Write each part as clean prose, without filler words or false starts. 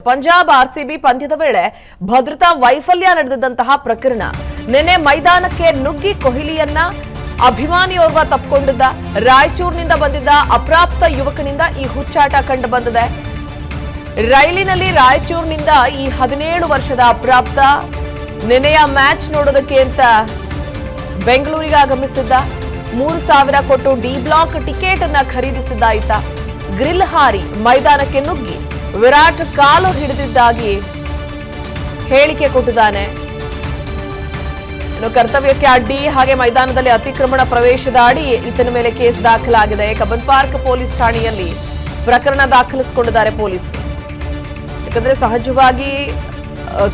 Punjab RCB ಪಂದ್ಯದ ವೇಳೆ ಭದ್ರತಾ ವೈಫಲ್ಯ ನಡೆದಿದ್ದಂತಹ ಪ್ರಕರಣ ನಿನ್ನೆ ಮೈದಾನಕ್ಕೆ ನುಗ್ಗಿ ಕೊಹ್ಲಿಯನ್ನ ಅಭಿಮಾನಿಯೋರ್ವ ತಪ್ಪಿಕೊಂಡಿದ್ದ ರಾಯಚೂರಿನಿಂದ ಬಂದಿದ್ದ ಅಪ್ರಾಪ್ತ ಯುವಕನಿಂದ ಈ ಹುಚ್ಚಾಟ ಕಂಡು ಬಂದಿದೆ. ರೈಲಿನಲ್ಲಿ ರಾಯಚೂರಿನಿಂದ ಈ 17 ವರ್ಷದ ಅಪ್ರಾಪ್ತ ನಿನ್ನೆಯ ಮ್ಯಾಚ್ ನೋಡೋದಕ್ಕೆ ಅಂತ ಬೆಂಗಳೂರಿಗೆ ಆಗಮಿಸಿದ್ದ. 3,000 ಕೊಟ್ಟು ಡಿ ಬ್ಲಾಕ್ ಟಿಕೆಟ್ ಅನ್ನ ಖರೀದಿಸಿದ್ದ ಈತ ಗ್ರಿಲ್ ಹಾರಿ ಮೈದಾನಕ್ಕೆ ನುಗ್ಗಿ ವಿರಾಟ್ ಕಾಲು ಹಿಡಿದಿದ್ದಾಗಿ ಹೇಳಿಕೆ ಕೊಟ್ಟಿದ್ದಾನೆ. ಇನ್ನು ಕರ್ತವ್ಯಕ್ಕೆ ಅಡ್ಡಿ ಹಾಗೆ ಮೈದಾನದಲ್ಲಿ ಅತಿಕ್ರಮಣ ಪ್ರವೇಶದ ಅಡಿ ಈತನ ಮೇಲೆ ಕೇಸ್ ದಾಖಲಾಗಿದೆ. ಕಬ್ಬನ್ ಪಾರ್ಕ್ ಪೊಲೀಸ್ ಠಾಣೆಯಲ್ಲಿ ಪ್ರಕರಣ ದಾಖಲಿಸಿಕೊಂಡಿದ್ದಾರೆ ಪೊಲೀಸರು. ಯಾಕಂದ್ರೆ ಸಹಜವಾಗಿ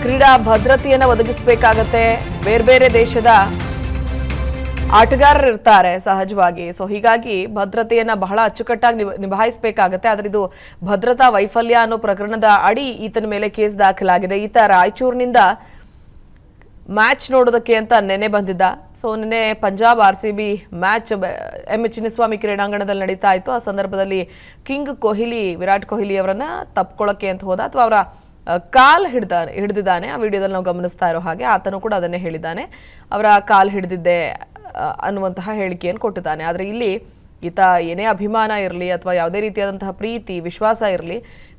ಕ್ರೀಡಾ ಭದ್ರತೆಯನ್ನು ಒದಗಿಸಬೇಕಾಗತ್ತೆ. ಬೇರೆ ಬೇರೆ ದೇಶದ ಆಟಗಾರರು ಇರ್ತಾರೆ ಸಹಜವಾಗಿ. ಸೊ ಹೀಗಾಗಿ ಭದ್ರತೆಯನ್ನ ಬಹಳ ಅಚ್ಚುಕಟ್ಟಾಗಿ ನಿಭಾಯಿಸಬೇಕಾಗತ್ತೆ. ಆದ್ರೆ ಇದು ಭದ್ರತಾ ವೈಫಲ್ಯ ಅನ್ನೋ ಪ್ರಕರಣದ ಅಡಿ ಈತನ ಮೇಲೆ ಕೇಸ್ ದಾಖಲಾಗಿದೆ. ಈತ ರಾಯಚೂರಿನಿಂದ ಮ್ಯಾಚ್ ನೋಡೋದಕ್ಕೆ ಅಂತ ನೆನೆ ಬಂದಿದ್ದ. ಸೊ ನಿನ್ನೆ Punjab RCB match M Chinnaswamy ಕ್ರೀಡಾಂಗಣದಲ್ಲಿ ನಡೀತಾ ಇತ್ತು. ಆ ಸಂದರ್ಭದಲ್ಲಿ ಕಿಂಗ್ ಕೊಹ್ಲಿ, ವಿರಾಟ್ ಕೊಹ್ಲಿ ಅವರನ್ನ ತಪ್ಕೊಳ್ಳೋಕೆ ಅಂತ ಹೋದ, ಅಥವಾ ಅವರ ಕಾಲ್ ಹಿಡಿದಿದ್ದಾನೆ. ಆ ವಿಡಿಯೋದಲ್ಲಿ ನಾವು ಗಮನಿಸ್ತಾ ಇರೋ ಹಾಗೆ ಆತನು ಕೂಡ ಅದನ್ನೇ ಹೇಳಿದ್ದಾನೆ, ಅವರ ಕಾಲ್ ಹಿಡಿದಿದ್ದೆ ಅನ್ನುವಂತಹ ಹೇಳಿಕೆಯನ್ನು ಕೊಟ್ಟಿದ್ದಾನೆ. ಆದರೆ ಇಲ್ಲಿ ಈತ ಏನೇ ಅಭಿಮಾನ ಇರಲಿ ಅಥವಾ ಯಾವುದೇ ರೀತಿಯಾದಂತಹ ಪ್ರೀತಿ ವಿಶ್ವಾಸ ಇರಲಿ,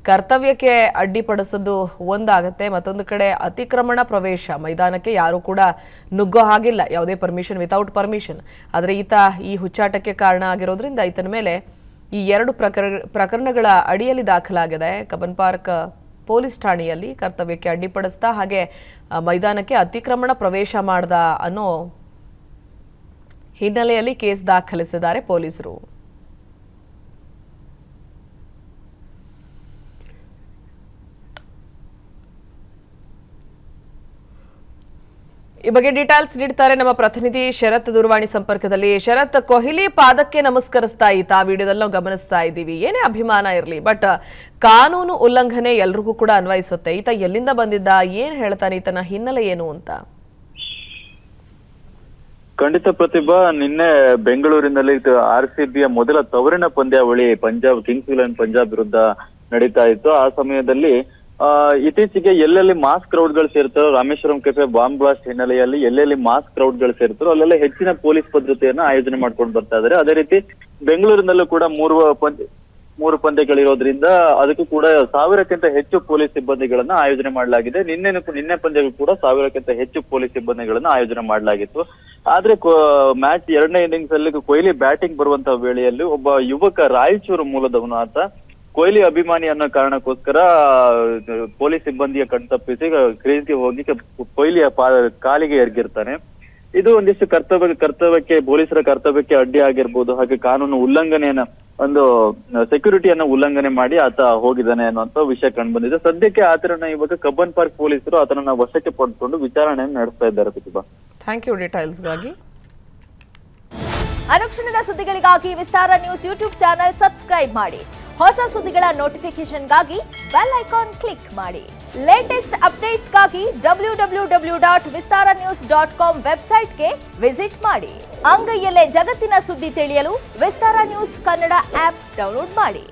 ಕರ್ತವ್ಯಕ್ಕೆ ಅಡ್ಡಿಪಡಿಸೋದು ಒಂದಾಗತ್ತೆ. ಮತ್ತೊಂದು ಕಡೆ ಅತಿಕ್ರಮಣ ಪ್ರವೇಶ, ಮೈದಾನಕ್ಕೆ ಯಾರು ಕೂಡ ನುಗ್ಗೋ ಹಾಗಿಲ್ಲ, ಯಾವುದೇ ಪರ್ಮಿಷನ್, ವಿತೌಟ್ ಪರ್ಮಿಷನ್. ಆದರೆ ಈತ ಈ ಹುಚ್ಚಾಟಕ್ಕೆ ಕಾರಣ ಆಗಿರೋದ್ರಿಂದ ಈತನ ಮೇಲೆ ಈ 2 ಪ್ರಕರಣಗಳ ಅಡಿಯಲ್ಲಿ ದಾಖಲಾಗಿದೆ. ಕಬ್ಬನ್ ಪಾರ್ಕ್ ಪೊಲೀಸ್ ಠಾಣೆಯಲ್ಲಿ ಕರ್ತವ್ಯಕ್ಕೆ ಅಡ್ಡಿಪಡಿಸ್ತಾ ಹಾಗೆ ಮೈದಾನಕ್ಕೆ ಅತಿಕ್ರಮಣ ಪ್ರವೇಶ ಮಾಡ್ದ ಅನ್ನೋ ಹಿನ್ನೆಲೆಯಲ್ಲಿ ಕೇಸ್ ದಾಖಲಿಸಿದ್ದಾರೆ ಪೊಲೀಸರು. ಈ ಬಗ್ಗೆ ಡೀಟೇಲ್ಸ್ ನೀಡ್ತಾರೆ ನಮ್ಮ ಪ್ರತಿನಿಧಿ ಶರತ್ ದೂರವಾಣಿ ಸಂಪರ್ಕದಲ್ಲಿ. ಶರತ್, ಕೊಹ್ಲಿ ಪಾದಕ್ಕೆ ನಮಸ್ಕರಿಸ್ತಾ ಈತ ಆ ವಿಡಿಯೋದಲ್ಲಿ ನಾವು ಗಮನಿಸ್ತಾ ಇದ್ದೀವಿ. ಏನೇ ಅಭಿಮಾನ ಇರಲಿ, ಬಟ್ ಕಾನೂನು ಉಲ್ಲಂಘನೆ ಎಲ್ರಿಗೂ ಕೂಡ ಅನ್ವಯಿಸುತ್ತೆ. ಈತ ಎಲ್ಲಿಂದ ಬಂದಿದ್ದ, ಏನ್ ಹೇಳ್ತಾನೆ, ಈತನ ಹಿನ್ನೆಲೆ ಏನು ಅಂತ? ಖಂಡಿತ ಪ್ರತಿಭಾ, ನಿನ್ನೆ ಬೆಂಗಳೂರಿನಲ್ಲಿ ಆರ್ಸಿಬಿಯ ಮೊದಲ ತವರಿನ ಪಂದ್ಯಾವಳಿ ಕಿಂಗ್ಸ್ 11 ಪಂಜಾಬ್ ವಿರುದ್ಧ ನಡೀತಾ ಇತ್ತು. ಆ ಸಮಯದಲ್ಲಿ ಇತ್ತೀಚೆಗೆ ಎಲ್ಲೆಲ್ಲಿ ಮಾಸ್ ಕ್ರೌಡ್ಗಳು ಸೇರ್ತಾರೋ, ರಾಮೇಶ್ವರಂ ಕೆಫೆ ಬಾಂಬ್ ಬ್ಲಾಸ್ಟ್ ಹಿನ್ನೆಲೆಯಲ್ಲಿ ಎಲ್ಲೆಲ್ಲಿ ಮಾಸ್ ಕ್ರೌಡ್ಗಳು ಸೇರ್ತಾರೋ ಅಲ್ಲೆಲ್ಲ ಹೆಚ್ಚಿನ ಪೊಲೀಸ್ ಭದ್ರತೆಯನ್ನ ಆಯೋಜನೆ ಮಾಡ್ಕೊಂಡು ಬರ್ತಾ ಇದ್ದಾರೆ. ಅದೇ ರೀತಿ ಬೆಂಗಳೂರಿನಲ್ಲೂ ಕೂಡ ಮೂರು ಪಂದ್ಯಗಳಿರೋದ್ರಿಂದ ಅದಕ್ಕೂ ಕೂಡ 1000ಕ್ಕಿಂತ ಹೆಚ್ಚು ಪೊಲೀಸ್ ಸಿಬ್ಬಂದಿಗಳನ್ನ ಆಯೋಜನೆ ಮಾಡಲಾಗಿದೆ. ನಿನ್ನೆ ಪಂದ್ಯಗಳು ಕೂಡ 1000ಕ್ಕಿಂತ ಹೆಚ್ಚು ಪೊಲೀಸ್ ಸಿಬ್ಬಂದಿಗಳನ್ನ ಆಯೋಜನೆ ಮಾಡಲಾಗಿತ್ತು. ಆದ್ರೆ ಮ್ಯಾಚ್ 2ನೇ ಇನ್ನಿಂಗ್ಸ್ ಅಲ್ಲಿ ಕೊಹ್ಲಿ ಬ್ಯಾಟಿಂಗ್ ಬರುವಂತಹ ವೇಳೆಯಲ್ಲಿ ಒಬ್ಬ ಯುವಕ ರಾಯಚೂರು ಮೂಲದವನು, ಆತ ಕೊಹ್ಲಿ ಅಭಿಮಾನಿ ಅನ್ನೋ ಕಾರಣಕ್ಕೋಸ್ಕರ ಪೊಲೀಸ್ ಸಿಬ್ಬಂದಿಯ ಕಣ್ತಪ್ಪಿಸಿ ಕ್ರೀಸ್ಗೆ ಹೋಗಿ ಕೊಹ್ಲಿಯ ಕಾಲಿಗೆ ಎರಗಿರ್ತಾನೆ. ಇದು ಒಂದಿಷ್ಟು ಕರ್ತವ್ಯಕ್ಕೆ ಪೊಲೀಸರ ಕರ್ತವ್ಯಕ್ಕೆ ಅಡ್ಡಿ ಆಗಿರ್ಬೋದು, ಹಾಗೆ ಕಾನೂನು ಉಲ್ಲಂಘನೆಯನ್ನ, ಒಂದು ಸೆಕ್ಯೂರಿಟಿಯನ್ನ ಉಲ್ಲಂಘನೆ ಮಾಡಿ ಆತ ಹೋಗಿದ್ದಾನೆ ಅನ್ನುವಂತ ವಿಷಯ ಕಂಡು ಬಂದಿದೆ. ಸದ್ಯಕ್ಕೆ ಆತನನ್ನ ಇವಾಗ ಕಬ್ಬನ್ ಪಾರ್ಕ್ ಪೊಲೀಸರು ಆತನನ್ನ ವಶಕ್ಕೆ ಪಡೆದುಕೊಂಡು ವಿಚಾರಣೆಯನ್ನು ನಡೆಸ್ತಾ ಇದ್ದಾರೆ. ಪ್ರತಿಭಾ, ಥ್ಯಾಂಕ್ ಯು ಡೀಟೇಲ್ಸ್ಗಾಗಿ. ಅನುಕ್ಷಣದ ಸುದ್ದಿಗಳಿಗಾಗಿ ವಿಸ್ತಾರ ನ್ಯೂಸ್ ಯೂಟ್ಯೂಬ್ ಚಾನೆಲ್ ಸಬ್ಸ್ಕ್ರೈಬ್ ಮಾಡಿ. ಹೊಸ ಸುದ್ದಿಗಳ ನೋಟಿಫಿಕೇಶನ್ಗಾಗಿ ಬೆಲ್ ಐಕಾನ್ ಕ್ಲಿಕ್ ಮಾಡಿ. ಲೇಟೆಸ್ಟ್ ಅಪ್ಡೇಟ್ಸ್ಗಾಗಿ www.vistaranews.com ವೆಬ್ಸೈಟ್ಗೆ ವಿಸಿಟ್ ಮಾಡಿ. ಅಂಗೈಯಲ್ಲೇ ಜಗತ್ತಿನ ಸುದ್ದಿ ತಿಳಿಯಲು ವಿಸ್ತಾರ ನ್ಯೂಸ್ ಕನ್ನಡ ಆಪ್ ಡೌನ್ಲೋಡ್ ಮಾಡಿ.